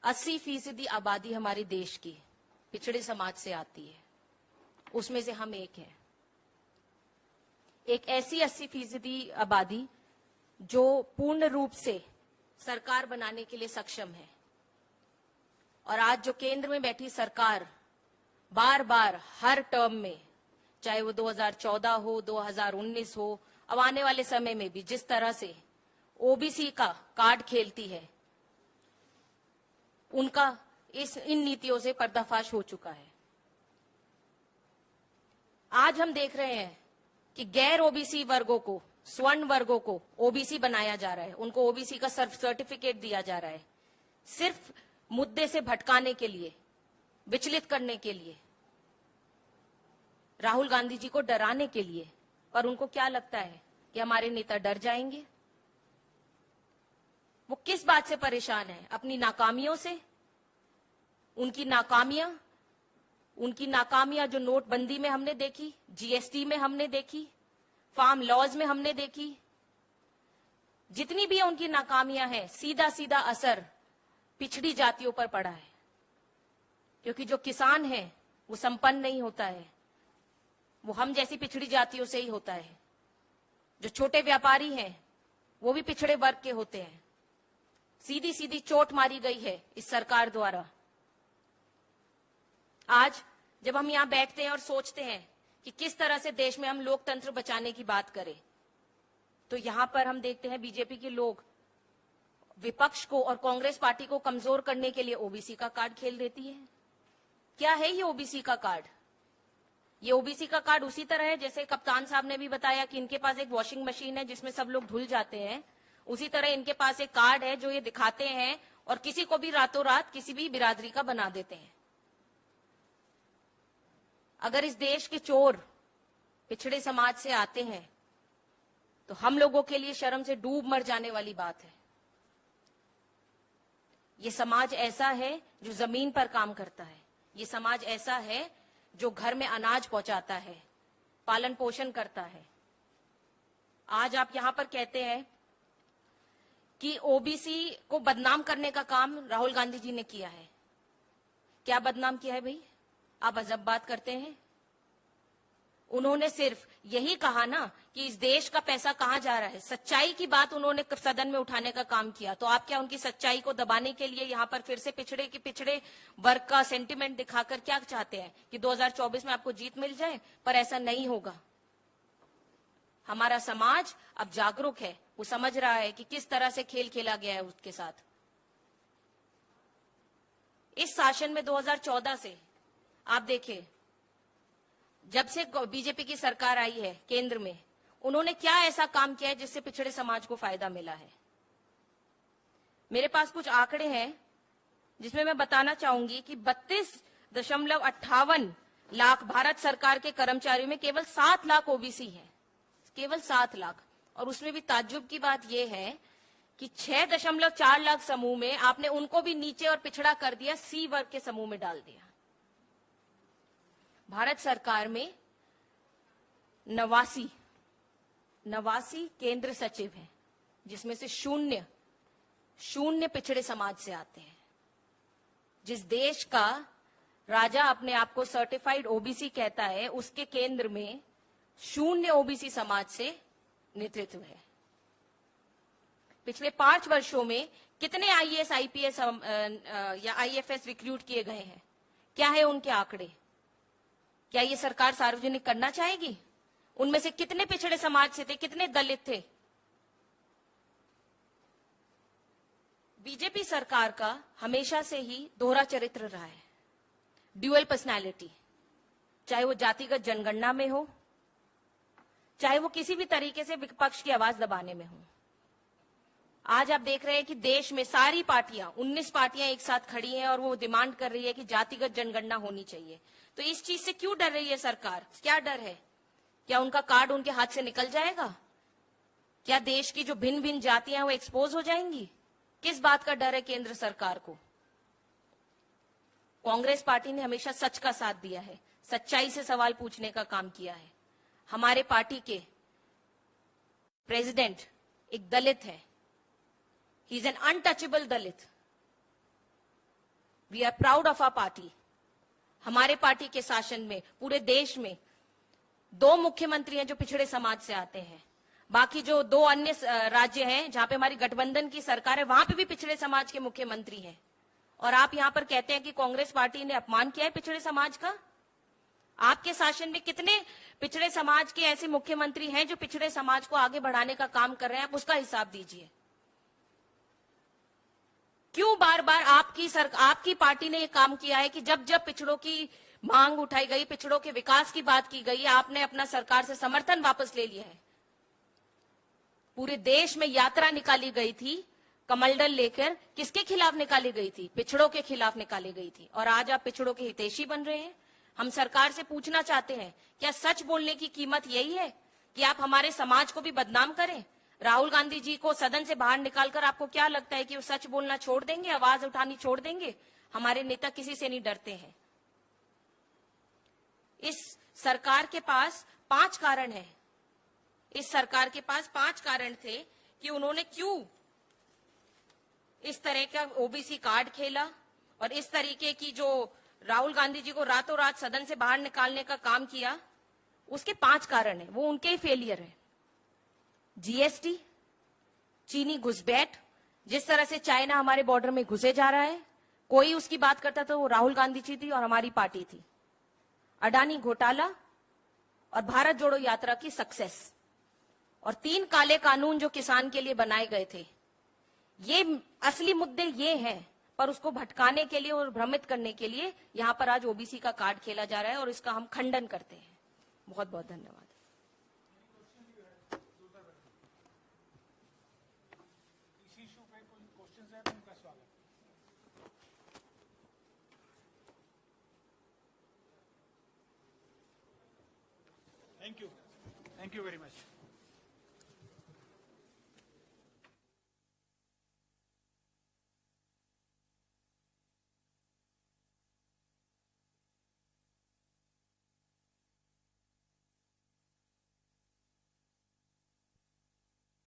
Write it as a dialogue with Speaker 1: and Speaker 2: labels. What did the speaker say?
Speaker 1: 80% आबादी हमारे देश की पिछड़े समाज से आती है, उसमें से हम एक हैं। एक ऐसी 80% आबादी जो पूर्ण रूप से सरकार बनाने के लिए सक्षम है। और आज जो केंद्र में बैठी सरकार बार बार हर टर्म में, चाहे वो 2014 हो, 2019 हो, अब आने वाले समय में भी जिस तरह से ओबीसी का कार्ड खेलती है, उनका इन नीतियों से पर्दाफाश हो चुका है। आज हम देख रहे हैं कि गैर ओबीसी वर्गों को, स्वर्ण वर्गों को ओबीसी बनाया जा रहा है, उनको ओबीसी का सर्टिफिकेट दिया जा रहा है, सिर्फ मुद्दे से भटकाने के लिए, विचलित करने के लिए, राहुल गांधी जी को डराने के लिए। पर उनको क्या लगता है कि हमारे नेता डर जाएंगे? वो किस बात से परेशान है? अपनी नाकामियों से। उनकी नाकामियां जो नोटबंदी में हमने देखी, जीएसटी में हमने देखी, फार्म लॉज में हमने देखी, जितनी भी उनकी नाकामियां हैं, सीधा सीधा असर पिछड़ी जातियों पर पड़ा है। क्योंकि जो किसान है वो संपन्न नहीं होता है, वो हम जैसी पिछड़ी जातियों से ही होता है। जो छोटे व्यापारी हैं वो भी पिछड़े वर्ग के होते हैं। सीधी सीधी चोट मारी गई है इस सरकार द्वारा। आज जब हम यहां बैठते हैं और सोचते हैं कि किस तरह से देश में हम लोकतंत्र बचाने की बात करें, तो यहां पर हम देखते हैं बीजेपी के लोग विपक्ष को और कांग्रेस पार्टी को कमजोर करने के लिए ओबीसी का कार्ड खेल देती है। क्या है ये ओबीसी का कार्ड? ये ओबीसी का कार्ड उसी तरह है जैसे कप्तान साहब ने भी बताया कि इनके पास एक वॉशिंग मशीन है जिसमें सब लोग धुल जाते हैं। उसी तरह इनके पास एक कार्ड है जो ये दिखाते हैं और किसी को भी रातों रात किसी भी बिरादरी का बना देते हैं। अगर इस देश के चोर पिछड़े समाज से आते हैं तो हम लोगों के लिए शर्म से डूब मर जाने वाली बात है। ये समाज ऐसा है जो जमीन पर काम करता है। ये समाज ऐसा है जो घर में अनाज पहुंचाता है, पालन पोषण करता है। आज आप यहां पर कहते हैं कि ओबीसी को बदनाम करने का काम राहुल गांधी जी ने किया है। क्या बदनाम किया है भाई? आप अजब बात करते हैं। उन्होंने सिर्फ यही कहा ना कि इस देश का पैसा कहां जा रहा है, सच्चाई की बात उन्होंने सदन में उठाने का काम किया। तो आप क्या उनकी सच्चाई को दबाने के लिए यहां पर फिर से पिछड़े वर्ग का सेंटिमेंट दिखाकर क्या चाहते हैं कि 2024 में आपको जीत मिल जाए? पर ऐसा नहीं होगा। हमारा समाज अब जागरूक है, वो समझ रहा है कि किस तरह से खेल खेला गया है उसके साथ। इस शासन में 2014 से आप देखिए, जब से बीजेपी की सरकार आई है केंद्र में, उन्होंने क्या ऐसा काम किया है जिससे पिछड़े समाज को फायदा मिला है? मेरे पास कुछ आंकड़े हैं जिसमें मैं बताना चाहूंगी कि 32.58 लाख भारत सरकार के कर्मचारियों में केवल 7 लाख ओबीसी हैं, केवल 7 लाख। और उसमें भी ताज्जुब की बात यह है कि 6.4 लाख समूह में आपने उनको भी नीचे और पिछड़ा कर दिया, सी वर्ग के समूह में डाल दिया। भारत सरकार में 89 केंद्र सचिव हैं, जिसमें से शून्य पिछड़े समाज से आते हैं। जिस देश का राजा अपने आप को सर्टिफाइड ओबीसी कहता है, उसके केंद्र में 0 ओबीसी समाज से नेतृत्व है। पिछले 5 वर्षों में कितने आईएएस, आईपीएस या आईएफएस रिक्रूट किए गए हैं? क्या है उनके आंकड़े? क्या ये सरकार सार्वजनिक करना चाहेगी? उनमें से कितने पिछड़े समाज से थे, कितने दलित थे? बीजेपी सरकार का हमेशा से ही दोहरा चरित्र रहा है, ड्यूअल पर्सनालिटी। चाहे वो जातिगत जनगणना में हो, चाहे वो किसी भी तरीके से विपक्ष की आवाज दबाने में हो। आज आप देख रहे हैं कि देश में सारी पार्टियां, 19 पार्टियां एक साथ खड़ी हैं और वो डिमांड कर रही है कि जातिगत जनगणना होनी चाहिए। तो इस चीज से क्यों डर रही है सरकार? क्या डर है? क्या उनका कार्ड उनके हाथ से निकल जाएगा? क्या देश की जो भिन्न भिन्न जातियां हैं वो एक्सपोज हो जाएंगी? किस बात का डर है केंद्र सरकार को? कांग्रेस पार्टी ने हमेशा सच का साथ दिया है, सच्चाई से सवाल पूछने का काम किया है। हमारे पार्टी के प्रेसिडेंट एक दलित है, he is an untouchable Dalit. We are proud of our party. हमारे पार्टी के शासन में पूरे देश में 2 मुख्यमंत्री हैं जो पिछड़े समाज से आते हैं। बाकी जो 2 अन्य राज्य हैं जहां पे हमारी गठबंधन की सरकार है, वहां पे भी पिछड़े समाज के मुख्यमंत्री हैं। और आप यहां पर कहते हैं कि कांग्रेस पार्टी ने अपमान किया है पिछड़े समाज का। आपके शासन में कितने पिछड़े समाज के ऐसे मुख्यमंत्री हैं जो पिछड़े समाज को आगे बढ़ाने का काम कर रहे हैं? आप उसका हिसाब दीजिए। क्यों बार बार आपकी पार्टी ने यह काम किया है कि जब जब पिछड़ों की मांग उठाई गई, पिछड़ों के विकास की बात की गई, आपने अपना सरकार से समर्थन वापस ले लिया है। पूरे देश में यात्रा निकाली गई थी कमल दल लेकर, किसके खिलाफ निकाली गई थी? पिछड़ों के खिलाफ निकाली गई थी। और आज आप पिछड़ों के हितैषी बन रहे हैं। हम सरकार से पूछना चाहते हैं, क्या सच बोलने की कीमत यही है कि आप हमारे समाज को भी बदनाम करें? राहुल गांधी जी को सदन से बाहर निकालकर आपको क्या लगता है कि वो सच बोलना छोड़ देंगे, आवाज उठानी छोड़ देंगे? हमारे नेता किसी से नहीं डरते हैं। इस सरकार के पास 5 कारण हैं। इस सरकार के पास 5 कारण थे कि उन्होंने क्यों इस तरह का ओबीसी कार्ड खेला और इस तरीके की जो राहुल गांधी जी को रातों रात सदन से बाहर निकालने का काम किया। उसके 5 कारण हैं, वो उनके ही फेलियर है। जीएसटी, चीनी घुसपैठ, जिस तरह से चाइना हमारे बॉर्डर में घुसे जा रहा है, कोई उसकी बात करता था वो राहुल गांधी जी थी और हमारी पार्टी थी। अडानी घोटाला और भारत जोड़ो यात्रा की सक्सेस, और 3 काले कानून जो किसान के लिए बनाए गए थे। ये असली मुद्दे ये हैं, पर उसको भटकाने के लिए और भ्रमित करने के लिए यहां पर आज ओबीसी का कार्ड खेला जा रहा है और इसका हम खंडन करते हैं। बहुत बहुत धन्यवाद।
Speaker 2: Thank you very much.